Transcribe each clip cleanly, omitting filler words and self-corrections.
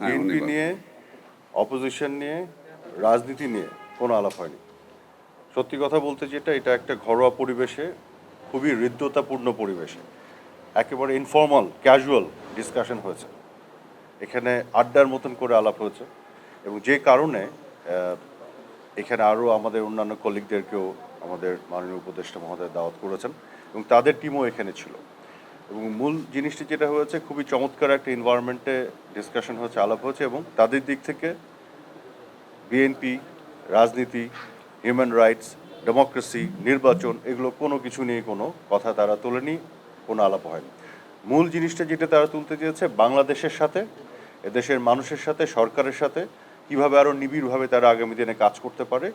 BNP নিয়ে, opposition নিয়ে, রাজনীতি নিয়ে কোনো আলাপ হয়নি। সত্যি কথা বলতে যেটা, এটা একটা ঘরোয়া পরিবেশে, খুবই হৃদ্যতাপূর্ণ পরিবেশে একেবারে ইনফর্মাল ক্যাজুয়াল ডিসকাশন হয়েছে। এখানে আড্ডার মতন করে আলাপ হয়েছে এবং যে কারণে এখানে আরও আমাদের অন্যান্য কলিগদেরকেও আমাদের মাননীয় উপদেষ্টা মহোদয় দাওয়াত করেছেন এবং তাদের টিমও এখানে ছিল। এবং মূল জিনিসটি যেটা হয়েছে, খুবই চমৎকার একটা এনভায়রনমেন্টে ডিসকাশন হয়েছে, আলাপ হয়েছে এবং তাদের দিক থেকে বিএনপি, রাজনীতি, হিউম্যান রাইটস, ডেমোক্রেসি, নির্বাচন, এগুলো কোনো কিছু নিয়ে কোনো কথা তারা তোলেনি, কোনো আলাপ হয়নি। মূল জিনিসটা যেটা তারা তুলতে চেয়েছে, বাংলাদেশের সাথে, এদেশের মানুষের সাথে, সরকারের সাথে কীভাবে আরও নিবিড়ভাবে তারা আগামী দিনে কাজ করতে পারে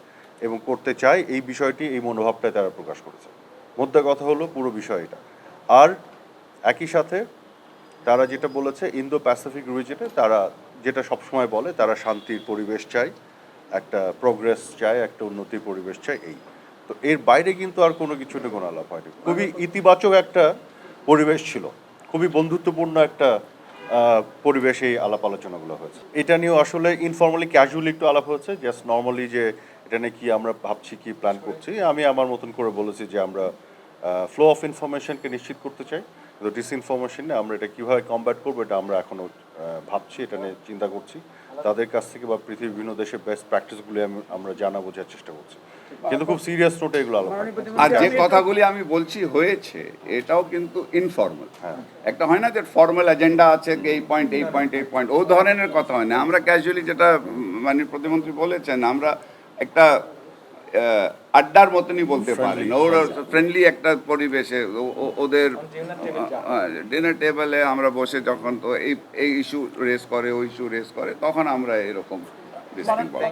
এবং করতে চায়, এই বিষয়টি, এই মনোভাবটাই তারা প্রকাশ করেছে। মোদ্দা কথা হলো পুরো বিষয় এটা। আর একই সাথে তারা যেটা বলেছে, ইন্দো প্যাসিফিক রিজনে তারা যেটা সবসময় বলে, তারা শান্তির পরিবেশ চায়, একটা প্রোগ্রেস চায়, একটা উন্নতির পরিবেশ চায়। এই তো এর বাইরে কিন্তু আর কোনো কিছু নিয়ে কোনো আলাপ হয়নি। খুবই ইতিবাচক একটা পরিবেশ ছিল, খুবই বন্ধুত্বপূর্ণ একটা পরিবেশে এই আলাপ আলোচনাগুলো হয়েছে। এটা নিয়েও আসলে ইনফর্মালি ক্যাজুয়ালি একটু আলাপ হয়েছে, জাস্ট নর্মালি যে এটা নিয়ে কী আমরা ভাবছি, কী প্ল্যান করছি। আমি আমার মতন করে বলেছি যে আমরা ফ্লো অফ ইনফরমেশনকে নিশ্চিত করতে চাই, কিন্তু ডিসইনফরমেশন নিয়ে আমরা এটা কীভাবে কমব্যাট করবো এটা আমরা এখনও ভাবছি, এটা নিয়ে চিন্তা করছি। তাদের কাছ থেকে বা পৃথিবীর বিভিন্ন দেশের বেস্ট প্র্যাকটিসগুলি আমরা জানা বোঝার চেষ্টা করছি, কিন্তু খুব সিরিয়াস নোটে এগুলো আলাপ। আর যে কথাগুলি আমি বলছি হয়েছে, এটাও কিন্তু ইনফর্মাল। একটা হয় না যে ফর্মাল এজেন্ডা আছে, এই পয়েন্ট এই পয়েন্ট এই পয়েন্ট, ও ধরনের কথা হয় না। আমরা ক্যাজুয়ালি যেটা মানে প্রতিমন্ত্রী বলেছেন, আমরা একটা আড্ডার মতনই বলতে পারি, ওরা ফ্রেন্ডলি একটা পরিবেশে ওদের ডিনার টেবিলে আমরা বসে যখন তো এই ইস্যু রেস করে, ওই ইস্যু রেস করে, তখন আমরা এরকম ডিসকাশন করি।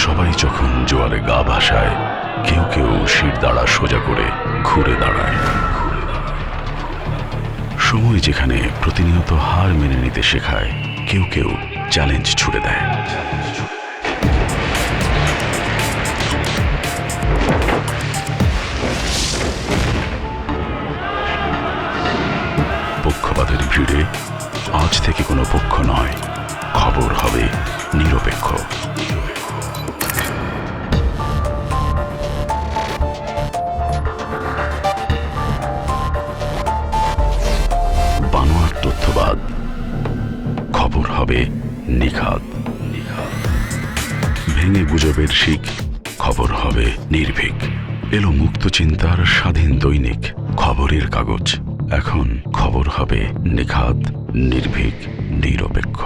সবাই যখন জোয়ারে গা ভাসায়, কেউ কেউ শির দাঁড়া সোজা করে ঘুরে দাঁড়ায়। সময় যেখানে প্রতিনিয়ত হার মেনে নিতে শেখায়, কেউ কেউ চ্যালেঞ্জ ছুড়ে দেয়। পক্ষপাতের ভিড়ে আজ থেকে কোনো পক্ষ নয়, খবর হবে নিরপেক্ষ। বানোয়াট তথ্যবাদ, খবর হবে নিখাত। ভেঙে গুজবের শিক, খবর হবে নির্ভীক। এলো মুক্ত চিন্তার স্বাধীন দৈনিক খবরের কাগজ। এখন খবর হবে নিখাত, নির্ভীক, নিরপেক্ষ।